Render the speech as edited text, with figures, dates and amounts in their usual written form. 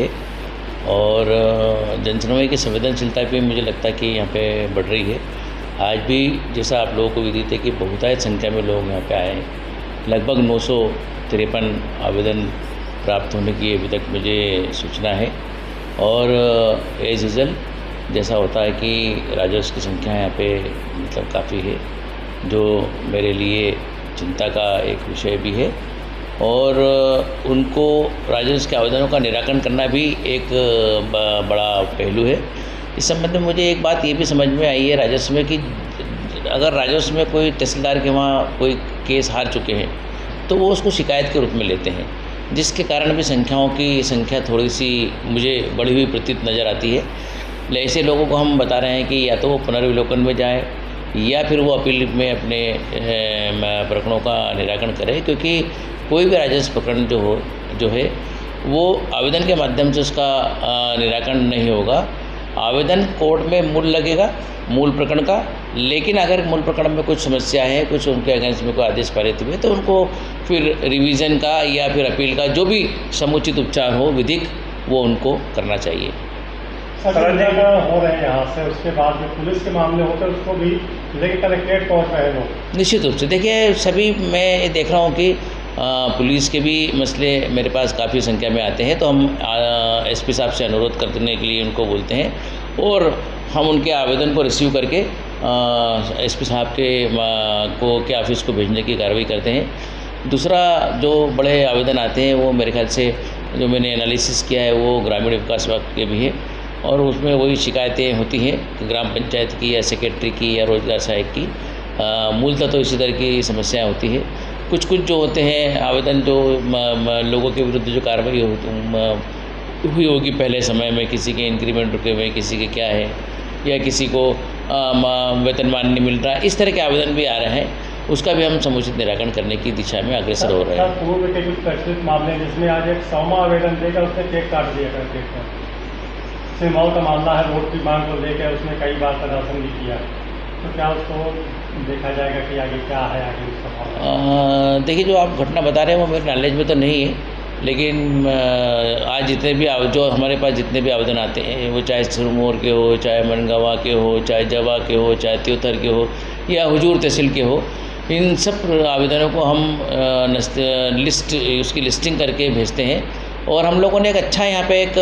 है और जनसुनवाई की संवेदनशीलता भी मुझे लगता है कि यहाँ पे बढ़ रही है। आज भी जैसा आप लोगों को विदित है कि बहुतायत संख्या में लोग यहाँ पे आए हैं। लगभग 953 आवेदन प्राप्त होने की अभी तक मुझे सूचना है और एज यूजुअल जैसा होता है कि राजस्व की संख्या यहाँ पे मतलब काफ़ी है, जो मेरे लिए चिंता का एक विषय भी है और उनको राजस्व के आवेदनों का निराकरण करना भी एक बड़ा पहलू है। इस संबंध में मुझे एक बात ये भी समझ में आई है राजस्व में कि अगर राजस्व में कोई तहसीलदार के वहाँ कोई केस हार चुके हैं तो वो उसको शिकायत के रूप में लेते हैं, जिसके कारण भी संख्याओं की संख्या थोड़ी सी मुझे बढ़ी हुई प्रतीत नज़र आती है। ऐसे लोगों को हम बता रहे हैं कि या तो वो पुनर्विलोकन में जाएँ या फिर वो अपील में अपने प्रकरणों का निराकरण करें, क्योंकि कोई भी राजस्व प्रकरण जो है वो आवेदन के माध्यम से उसका निराकरण नहीं होगा। आवेदन कोर्ट में मूल लगेगा मूल प्रकरण का, लेकिन अगर मूल प्रकरण में कुछ समस्या है, कुछ उनके अगेंस्ट में कोई आदेश पारित हुए तो उनको फिर रिवीजन का या फिर अपील का जो भी समुचित उपचार हो विधिक वो उनको करना चाहिए। हो रहे हैं यहाँ से, उसके बाद में पुलिस के मामले होते हैं उसको भी लेकर कलेक्ट्रेट पहुँच रहे हैं लोग। निश्चित रूप से देखिए, सभी मैं देख रहा हूँ कि पुलिस के भी मसले मेरे पास काफ़ी संख्या में आते हैं, तो हम एसपी साहब से अनुरोध करने के लिए उनको बोलते हैं और हम उनके आवेदन को रिसीव करके एसपी साहब के ऑफिस को भेजने की कार्रवाई करते हैं। दूसरा जो बड़े आवेदन आते हैं वो मेरे ख्याल से जो मैंने एनालिसिस किया है वो ग्रामीण विकास विभाग के भी है और उसमें वही शिकायतें होती हैं ग्राम पंचायत की या सेक्रेटरी की या रोजगार सहायक की। मूलतः तो इसी तरह की समस्याएं होती है। कुछ जो होते हैं आवेदन जो लोगों के विरुद्ध जो कार्रवाई हुई होगी पहले समय में, किसी के इंक्रीमेंट रुके हुए, किसी के क्या है या किसी को वेतनमान नहीं मिल रहा, इस तरह के आवेदन भी आ रहे हैं, उसका भी हम समुचित निराकरण करने की दिशा में अग्रसर हो रहे हैं। पूर्व के कुछ प्रचलित मामले जिसमें आज एक 100वां आवेदन देकर उसने चेक काट दिया करते थे। सिमाओं का मामला है, वोट की मांग को लेकर उसने कई बार प्रदर्शन भी किया, तो क्या उसको देखा जाएगा कि आगे क्या है आगे उसका? देखिए, जो आप घटना बता रहे हैं वो मेरे नॉलेज में तो नहीं है, लेकिन आज जितने भी जो हमारे पास जितने भी आवेदन आते हैं वो चाहे सिरमौर के हो, चाहे मनगावा के हो, चाहे जवा के हो, चाहे त्योथर के हो या हुजूर तहसील के हो, इन सब आवेदनों को हम उसकी लिस्टिंग करके भेजते हैं और हम लोगों ने एक अच्छा यहाँ पे एक